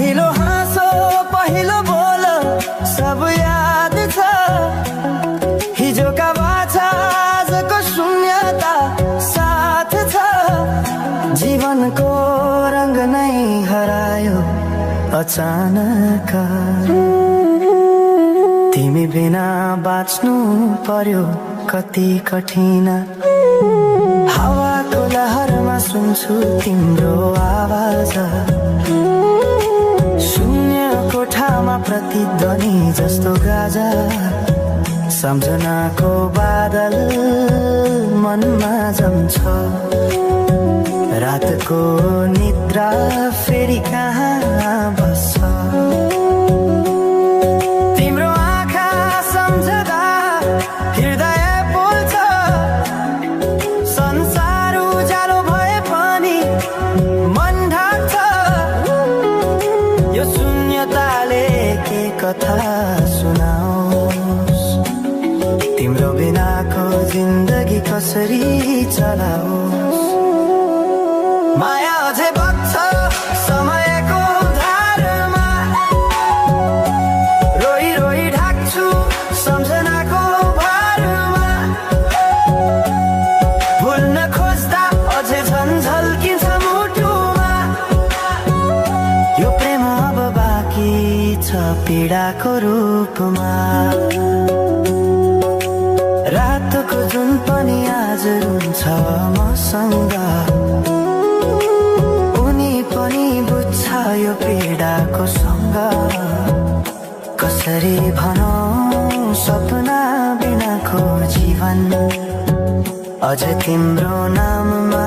पहिलो हाँसो पहिलो बोल सब याद छ। हिजोका बाछा आजको शून्यता साथ छ। जीवनको रंग नै हरायो अचानक। तिमी बिना बाँच्नु पर्यो कति कठिन। हावाको लहरमा सुन्छु तिम्रो आवाज। शून्य कोठामा प्रतिध्वनि जस्तो गाजा। सम्झनाको बादल मनमा जम्छ। रातको निद्रा फेरि कहाँ बस्छ। तिम्रो आँखा सम्झदा हृदय बोल्छ। संसार उज्यालो भए पनि मन ढाक्छ। यो शून्यताले के कथा सुनाओस्। तिम्रो बिनाको जिन्दगी कसरी चलाओस्। माया अझै बग्छ समयको धारमा। रोई रोई ढाक्छु सम्झनाको भारमा। भुल्न खोज्दा अझै झन्झल्किन्छ मुटुमा। यो प्रेम अब बाँकी छ पीडाको रूपमा। रातको जुन पनि आज रुन्छ मसँग। बुझ्छ यो पीडाको सँग। कसरी भनौं सपना बिनाको जीवन। अझ तिम्रो नाममा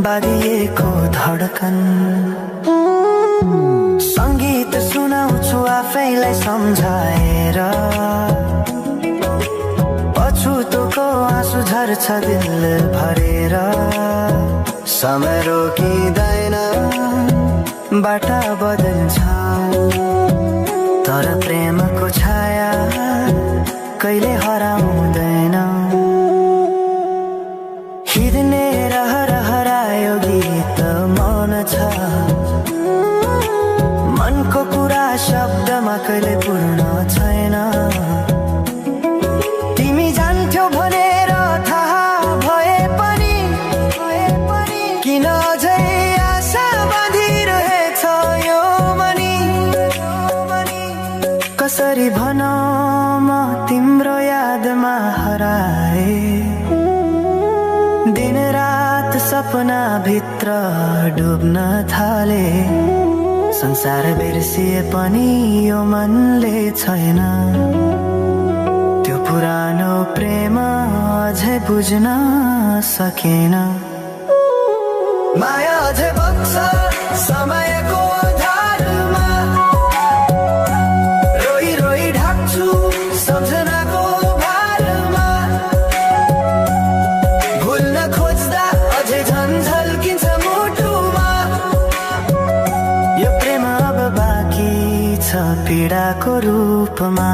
बाँधिएको धडकन। संगीत सुनाउँछु आफैलाई सम्झाएर। पछुतोको आँसु झर्छ दिल भरेर। समय रोकिँदैन बाटा बदल्छ। तर प्रेमको छाया कहिले हराउँदैन। हिँड्ने रहर हरायो गीत मौन छ। मनको कुरा शब्दमा कहिले पूर्ण छैन। तिमी जान्थ्यौ भनेर थाहा भए पनि किन अझै आशा बाँधिरहेछ यो मनी। कसरी भनौं म तिम्रो यादमा हराए। दिन रात सपना भित्र डुब्न थाले। संसार बिर्सिए पनि यो मनले छैन। त्यो पुरानो प्रेम अझै बुझ्न सकेन। माया अझै बग्छ समयको धारमा। रोई रोई ढाक्छु सम्झनाको भारमा। भुल्न खोज्दा अझै झन्झल्किन्छ मुटुमा। यो प्रेम अब बाँकी छ पीडाको रूपमा।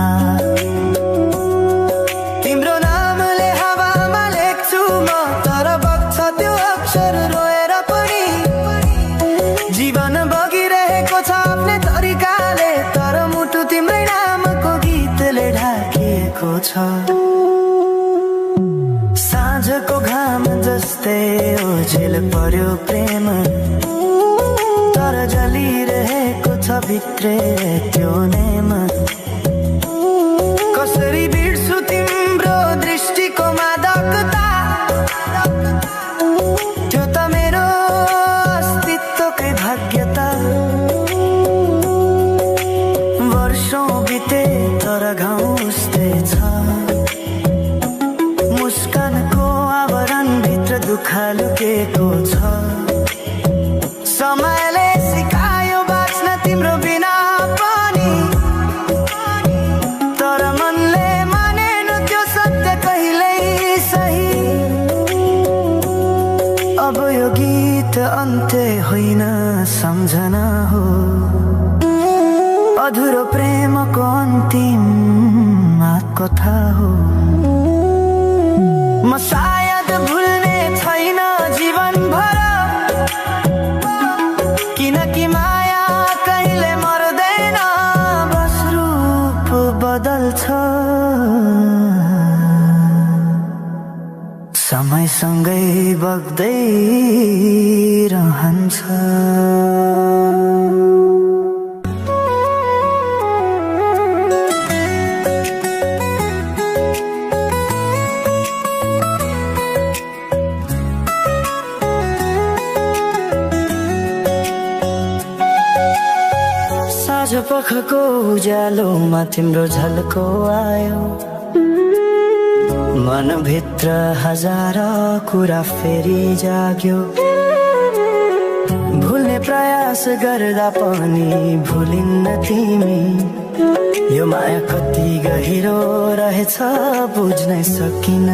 तिम्रो नामले हावामा लेख्छु म तर बग्छ त्यो अक्षर रोएर पनि। जीवन बगिरहेको छ आफ्नै तरिकाले तर मुटु तिम्रै नामको गीतले ढाकिएको छ। साँझको घाम जस्तै ओझेल पर्यो प्रेम। तर जलिरहेको छ भित्रै त्यो नेम। कसरी बिर्सु तिम्रो दृष्टिको मादकता। त्यो त मेरो अस्तित्वकै भाग्यता। वर्षौं बिते तर घाउ उस्तै छ। मुस्कानको आवरण भित्र दुःख लुकेको छ। समयले सिकायो बाँच्न तिम्रो बिना पनि। तर मनले मानेन त्यो सत्य कहिल्यै सही। अब यो गीत अन्त्य होइन सम्झना हो। अधुरो प्रेमको अन्तिम कथा हो। म सायद भुल्ने छैन जीवन भर। किनकि माया कहिले सँगै बग्दै रहन्छ। साँझ पखको उज्यालोमा तिम्रो झल्को आयो, मनभित्र हजार कुरा फेरि जाग्यो। भुल्ने प्रयास गर्दा पनि भुलिन्न तिमी, यो माया कति गहिरो रहेछ बुझ्नै सकिन।